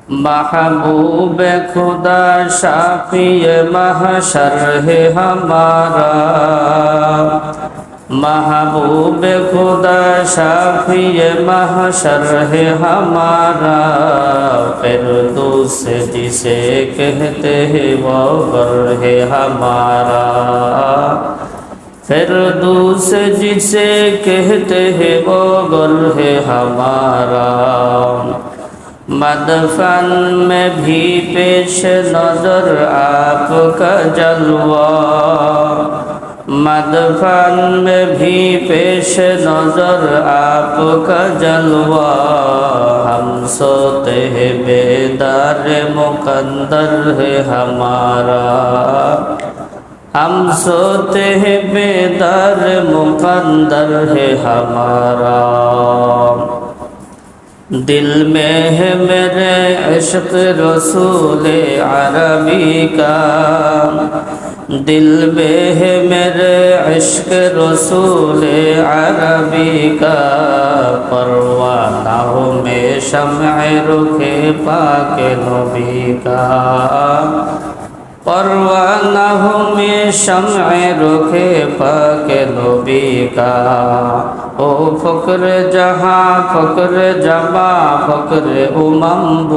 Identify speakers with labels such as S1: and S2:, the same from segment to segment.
S1: महबूब खुदा शाफिए महशर है हमारा, महबूब खुदा शाफिए महशर है हमारा। फिरदौस जिसे कहते हैं वो घर है हमारा, फिरदौस जिसे कहते हैं वो घर है हमारा। मदफन में भी पेश नजर आपका जलवा, मदफन में भी पेश नजर आपका जलवा। हम सोते हैं बेदार मुकद्दर है हमारा, हम सोते हैं बेदार मुकद्दर है हमारा। दिल में है मेरे इश्क रसूल अरबी का, दिल में है मेरे इश्क रसूल अरबी का। परवाना हो में शम्अ रुखे पाक नबी का, परवाना हो में शम्अ रुखे पाक नबी का। ओ फक्र जहाँ फक्र जमा फक्र उमम्बूद,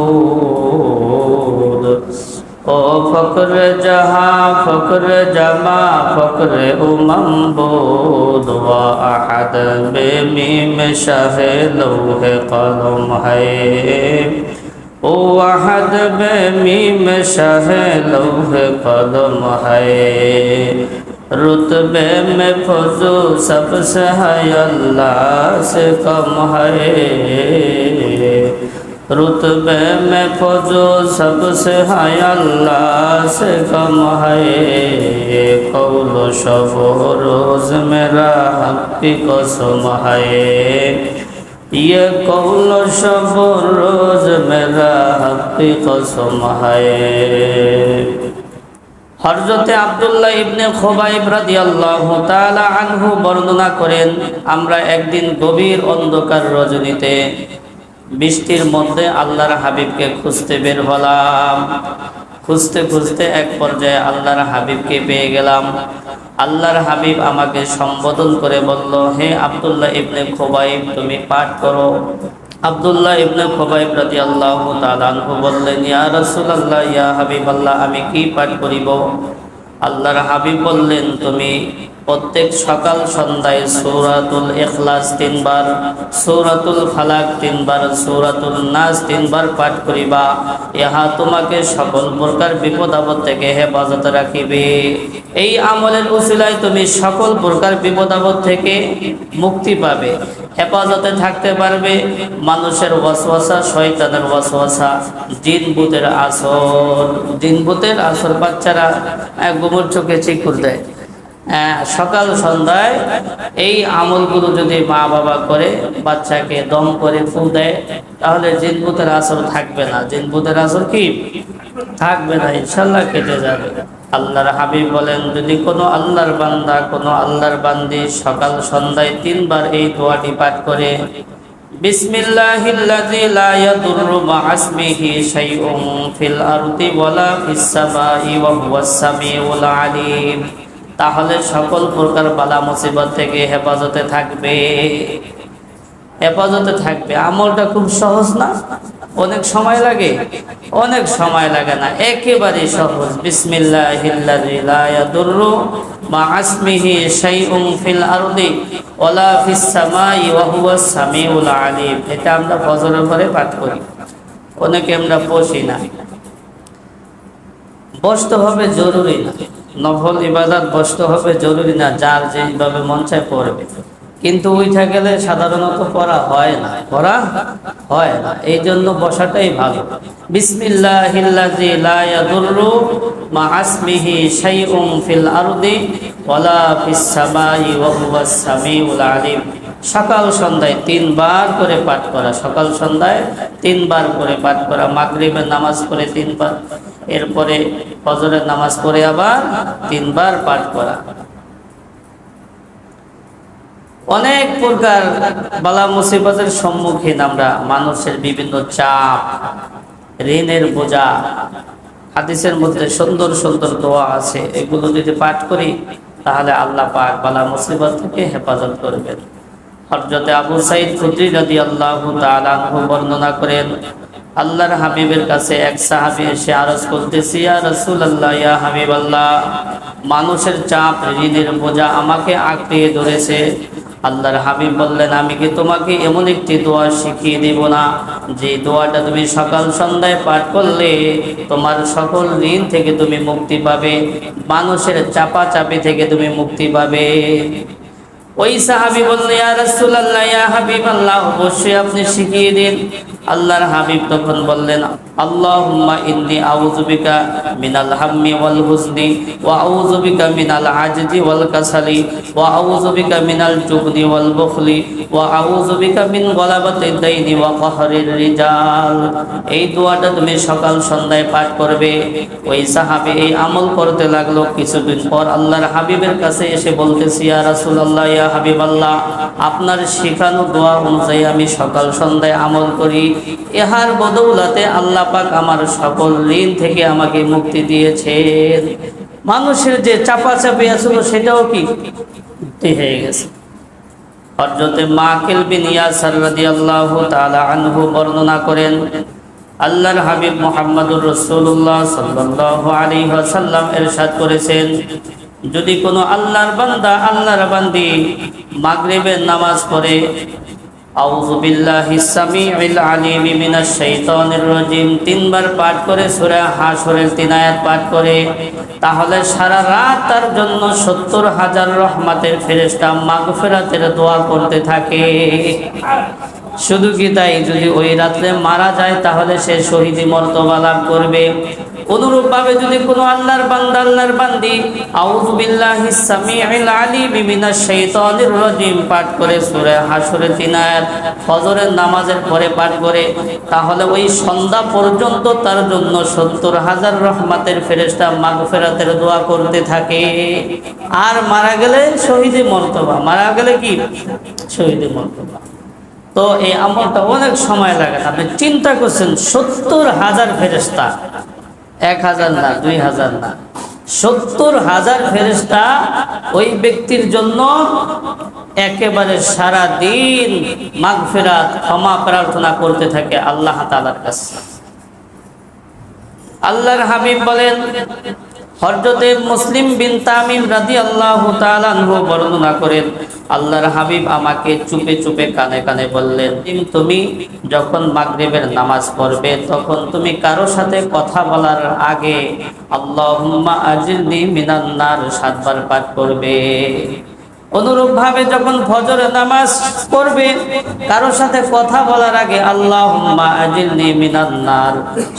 S1: ओ फक्र जहाँ फक्र जमा फक्र उमम्बूद। व अहद बेमीम शाहे लौह कलम है, ओ अहद बेमीम शाहे लौह कलम है। रुतबे में फजू सबसे है अल्लाह से कम है, रुतबे में फजू सबसे है अल्लाह से कम है। कौल शब रोज मेरा हक की कसम है, ये कौल शब रोज मेरा हक की कसम है। হযরতে আব্দুল্লাহ ইবনে খুবাইব রাদিয়াল্লাহু তাআলা আনহু বর্ণনা করেন, আমরা একদিন গভীর অন্ধকার রজনীতে বৃষ্টির মধ্যে আল্লাহর হাবিবকে খুঁজতে বের হলাম। খুঁজতে খুঁজতে এক পর্যায়ে আল্লাহর হাবিবকে পেয়ে গেলাম। আল্লাহর হাবিব আমাকে সম্বোধন করে বলল, হে আব্দুল্লাহ ইবনে খুবাইব, তুমি পাঠ করো। আব্দুল্লাহ ইবনে খুবাইব রাদিয়াল্লাহু তাআলা আনহু বললেন, ইয়া রাসূলুল্লাহ, ইয়া হাবিবাল্লাহ, আমি কি পাঠ করিব? আল্লাহর হাবিব বললেন, তুমি প্রত্যেক সকাল সন্ধ্যায় সূরাতুল ইখলাস 3 বার, সূরাতুল ফালাক 3 বার, সূরাতুল নাস 3 বার পাঠ করিবা। ইহা তোমাকে সকল প্রকার বিপদ আপদ থেকে হেফাজতে রাখিবে। এই আমলের উসিলায় তুমি সকল প্রকার বিপদ আপদ থেকে মুক্তি পাবে, হেফাজতে থাকতে পারবে। মানুষের ওয়াসওয়াসা, শয়তানের ওয়াসওয়াসা, জিন ভূতের আসর, জিন ভূতের আসর বাচ্চারা গোমর চোখে চিকুর দেয়। সকাল সন্ধ্যায় এই আমলগুলো যদি মা বাবা করে, বাচ্চাকে দম করে ফু দেয়, তাহলে জিন ভূতের আসর থাকবে না। জিন ভূতের আসর কি থাকবে না, ইনশাআল্লাহ কেটে যাবে। আল্লাহর হাবিব বলেন, যদি কোনো আল্লাহর বান্দা, কোনো আল্লাহর বান্দি সকাল সন্ধ্যায় 3 বার এই দোয়াটি পাঠ করে, বিসমিল্লাহিল্লাযী লা ইয়াদুররু মা'a ইসমিহি শাইউন ফিল আরদি ওয়ালা ফিস সামাই ওয়া হুয়াস সামিউল আলীম, তাহলে সকল প্রকার বালা মুসিবত থেকে হেফাজতে থাকবে, হেফাজতে থাকবে। আমলটা খুব সহজ না? অনেক সময় লাগে? অনেক সময় লাগে না, একেবারে সহজ। বিসমিল্লাহিল্লাযী লা ইয়াদুররু মা'a ইসমিহি শাইউন ফিল আরদি ওয়ালা ফিস সামাই ওয়া হুয়াস সামিউল আলীম। এটা আমরা ফজরের পরে পাঠ করি, অনেকে আমরা বসি না। বসতে হবে জরুরি না, নফল ইবাদত বসতে হবে জরুরি না, যার যেভাবে মন চায় পড়বে। কিন্তু উঠা গেলে সাধারণত পড়া হয় না, পড়া হয় না, এই জন্য বসাটাই ভালো। বিসমিল্লাহিল্লাযী লা ইয়াদুররু মা'a ইসমিহি শাইউন ফিল আরদি ওয়ালা ফিস সামাই ওয়া হুয়াস সামিউল আলীম। সকাল সন্ধ্যায় 3 বার করে পাঠ করা, সকাল সন্ধ্যায় 3 বার করে পাঠ করা। মাগরিবের নামাজ পড়ে 3 বার, এরপরে ফজরের নামাজ পড়ে আবার 3 বার পাঠ করা। অনেক প্রকার বালা মুসিবতের সম্মুখীন আমরা, মানুষের বিভিন্ন চাপ, ঋণের বোঝা। হাদিসের মধ্যে সুন্দর সুন্দর দোয়া আছে, এগুলো যদি পাঠ করি তাহলে আল্লাহ পাক বালা মুসিবত থেকে হেফাজত করবেন। হযরত আবু সাঈদ খুদরি রাদিয়াল্লাহু তাআলা আনহু বর্ণনা করেন, আল্লাহর হাবিবের কাছে এক সাহাবী এসে আরজ করতেছে, ইয়া রাসূলুল্লাহ, ইয়া হাবিবাল্লাহ, মানুষের চাপ, ঋণের বোঝা আমাকে আঁকড়ে ধরেছে। আল্লাহর হাবিব বললেন, আমি কি তোমাকে এমন একটি দোয়া শিখিয়ে দেব না, যে দোয়াটা তুমি সকাল সন্ধ্যায় পাঠ করলে তোমার সকল ঋণ থেকে তুমি মুক্তি পাবে, মানুষের চাপাচাপি থেকে তুমি মুক্তি পাবে। ওই সাহাবী বললেন, ইয়া রাসূলুল্লাহ, ইয়া হাবিবাল্লাহ, অবশ্যই আপনি শিখিয়ে দিন। আল্লাহর হাবিব তখন বললেন, আল্লাহুম্মা ইন্নী আউযু বিকা মিনাল হাম্মি ওয়াল হুজনি ওয়া আউযু বিকা মিনাল আজজি ওয়াল কাসালি ওয়া আউযু বিকা মিনাল জুবনি ওয়াল বুখলি ওয়া আউযু বিকা মিন গলাবাতিদ দাইনি ওয়া কাহরির রিজাল। এই দোয়াটা তুমি সকাল সন্ধ্যায় পাঠ করবে। ওই সাহাবী এই আমল করতে লাগলো। কিছুদিন পর আল্লাহর হাবিবের কাছে এসে বলতেছি, ইয়া রাসূলুল্লাহ, ইয়া হাবিবাল্লাহ, আপনার শেখানো দোয়া অনুযায়ী আমি সকাল সন্ধ্যায় আমল করি, ইহার বদৌলতে আল্লাহ পাক আমার সকল ঋণ থেকে আমাকে মুক্তি দিয়েছেন। মানুষের যে চাপাচাপি আছিল সেটাও কি মুক্তি হয়ে গেছে। হযরতে মাকিল বিন ইয়াসার রাদিয়াল্লাহু তাআলা আনহু বর্ণনা করেন, আল্লাহর হাবিব মুহাম্মদুর রাসূলুল্লাহ সাল্লাল্লাহু আলাইহি ওয়াসাল্লাম ইরশাদ করেছেন, যদি কোনো আল্লাহর বান্দা, আল্লাহর বান্দি মাগরিবের নামাজ পড়ে, আউযু বিল্লাহিস সামিউল আলিম মিনাশ শাইতানির রাজিম তিনবার পাঠ করে সূরা হাশরের 3 আয়াত পাঠ করে, তাহলে সারা রাত তার জন্য ৭০,০০০ রহমতের ফেরেশতা মাগফিরাতের দোয়া করতে থাকে। শুধু কি তাই, যদি ওই রাত্রে মারা যায় তাহলে সে শহীদি মর্তবা লাভ করবে। অনুরূপভাবে যদি কোনো আল্লাহর বান্দা, আল্লাহর বান্দি আউযু বিল্লাহিস সামিউল আলিম মিনাশ শাইতানির রাজিম পাঠ করে সূরা হাশরের 3 আয়াত ফজরের নামাজের পরে পাঠ করে, তাহলে ওই সন্ধ্যা পর্যন্ত তার জন্য ৭০,০০০ রহমতের ফেরেশতা মাগফিরাতের দোয়া করতে থাকে। আর মারা গেলে শহীদি মর্তবা, মারা গেলে কি শহীদি মর্তবা। তো এই আমলটা অনেক সময় লাগে। আপনি চিন্তা করছেন ৭০,০০০ ফেরেশতা, ১,০০০ না, ২,০০০ না, ৭০,০০০ ফেরেশতা ওই ব্যক্তির জন্য একেবারে সারা দিন মাগফিরাত, ক্ষমা প্রার্থনা করতে থাকে আল্লাহ তাআলার কাছে। আল্লাহর হাবিব বলেন, হযরতে মুসলিম বিন তামিম রাদিয়াল্লাহু তাআলা আনহু বর্ণনা করেন, আল্লাহর হাবিব আমাকে চুপে চুপে কানে কানে বললেন, তুমি যখন মাগরিবের নামাজ পড়বে তখন তুমি কারো সাথে কথা বলার আগে আল্লাহুম্মা আজিরনি মিনান নার ৭ বার পাঠ করবে। অনুরূপভাবে যখন ফজরের নামাজ পড়বে কারোর সাথে কথা বলার আগে আল্লাহুম্মা আজিরনি মিনান নার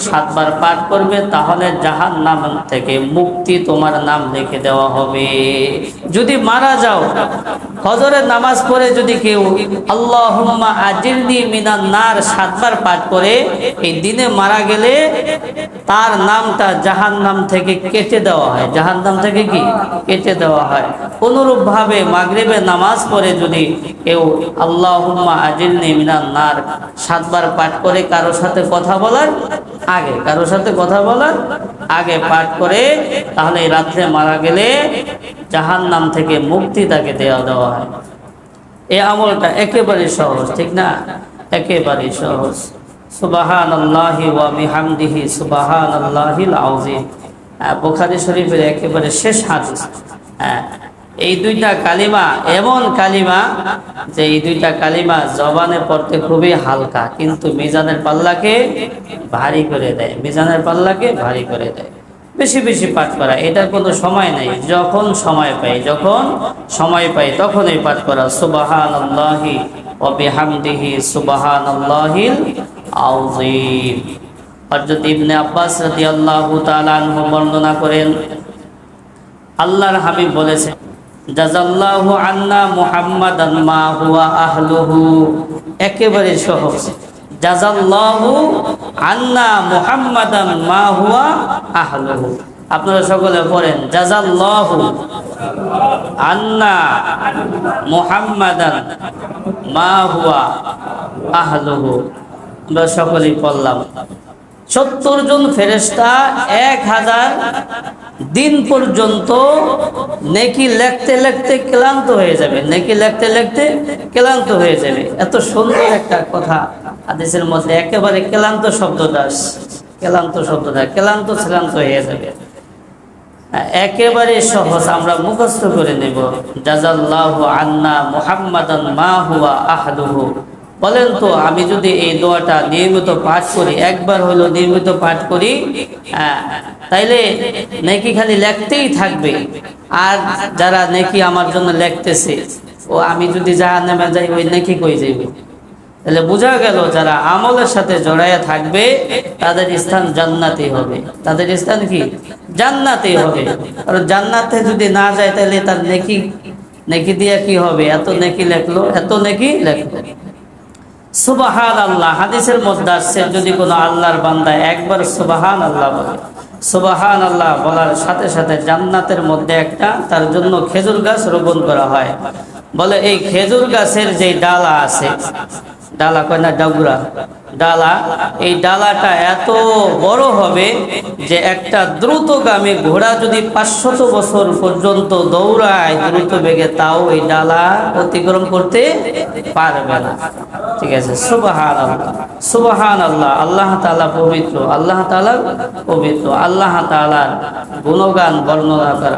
S1: ৭ বার পাঠ করবে, তাহলে জাহান্নাম থেকে মুক্তি তোমার নাম লিখে দেওয়া হবে। যদি মারা যাও ফজরের নামাজ পড়ে যদি কেউ আল্লাহুম্মা আজিরনি মিনান নার ৭ বার পাঠ করে, এই দিনে মারা গেলে তার নামটা জাহান্নাম থেকে কেটে দেওয়া হয়। জাহান্নাম থেকে কি কেটে দেওয়া হয়। অনুরূপভাবে মাগরিবের নামাজ পড়ে যদি কেউ আল্লাহুম্মা আজিরনি মিনান নার ৭ বার পাঠ করে কারোর সাথে কথা বলার আগে, কারোর সাথে কথা বলার আগে পাঠ করে, তাহলে এই রাত্রে মারা গেলে জাহান্নাম থেকে মুক্তি তাকে দেওয়া হয়। এই আমলটা একেবারে সহজ, ঠিক না? একেবারে সহজ। সুবহানাল্লাহি ওয়া বিহামদিহি সুবহানাল্লাহিল আযীম, বুখারী শরীফের একেবারে শেষ হাদিস। এই দুইটা কালিমা এমন কালিমা যে এই দুইটা কালিমা জবানে পড়তে খুবই হালকা, কিন্তু মিজানের পাল্লাকে ভারী করে দেয়। মিজানের পাল্লাকে ভারী করে দেয়। বেশি বেশি পাঠ করা, এটার কোনো সময় নাই। যখন সময় পাই, যখন সময় পাই তখনই পাঠ করা। সুবহানাল্লাহি ওয়া বিহামদিহি সুবহানাল্লাহিল আযীম। হযরত ইবনে আব্বাস রাদিয়াল্লাহু তাআলা আনহু বর্ণনা করেন, আল্লাহর হাবিব বলেছেন, জাযাল্লাহু আন্না মুহাম্মাদান মা হুয়া আহলুহু। একেবারে সহজ। জাযাল্লাহু আন্না মুহাম্মাদান মা হুয়া আহলুহু। আপনারা সকলে পড়েন, জাযাল্লাহু আন্না মুহাম্মাদান মা হুয়া আহলুহু। আমরা সকলেই পড়লাম। 70 জন ফেরেশতা 1000 দিন পর্যন্ত নেকি লিখতে লিখতে ক্লান্ত হয়ে যাবে, নেকি লিখতে লিখতে ক্লান্ত হয়ে যাবে। এত সুন্দর একটা কথা হাদিসের মধ্যে, একেবারে ক্লান্ত শব্দটা, ক্লান্ত হয়ে যাবে। একেবারে সহজ, আমরা মুখস্থ করে নেব। জাযাল্লাহু আন্না মুহাম্মাদান মা হুয়া আহাদুহু। বলেন তো, আমি যদি এই দোয়াটা নিয়মিত পাঠ করি, একবার হলো নিয়মিত পাঠ করি, তাইলে নেকি খালি লিখতেই থাকবে। আর যারা নেকি আমার জন্য লিখতেছে, ও আমি যদি জাহান্নামে যাই, ওই নেকি কই যাইবে? তাহলে বোঝা গেল যারা আমলের সাথে জড়াইয়া থাকবে তাদের স্থান জান্নাতে হবে। তাদের স্থান কি? জান্নাতে হবে। কারণ জান্নাতে যদি না যায় তাহলে তার নেকি দিয়ে কি হবে? এত নেকি লেখলো। সুবহানাল্লাহ, হাদিসের মধ্যে আসছে, যদি কোনো আল্লাহর বান্দা একবার সুবহানাল্লাহ বলে, সুবহানাল্লাহ বলার সাথে সাথে জান্নাতের মধ্যে একটা তার জন্য খেজুর গাছ রোপণ করা হয়। বলে এই খেজুর গাছের যে ডালা আছে, ডালা কয় না, ডালা, এই ডালাটা এত বড় হবে যে একটা দ্রুতগামী ঘোড়া যদি 500 বছর পর্যন্ত দৌড়ায় দ্রুত বেগে, তাও এই ডালা অতিক্রম করতে পারবে না। ঠিক আছে? সুবহানাল্লাহ, সুবহানাল্লাহ। আল্লাহ তাআলা পবিত্র, আল্লাহ তাআলার গুণগান বর্ণনা করা।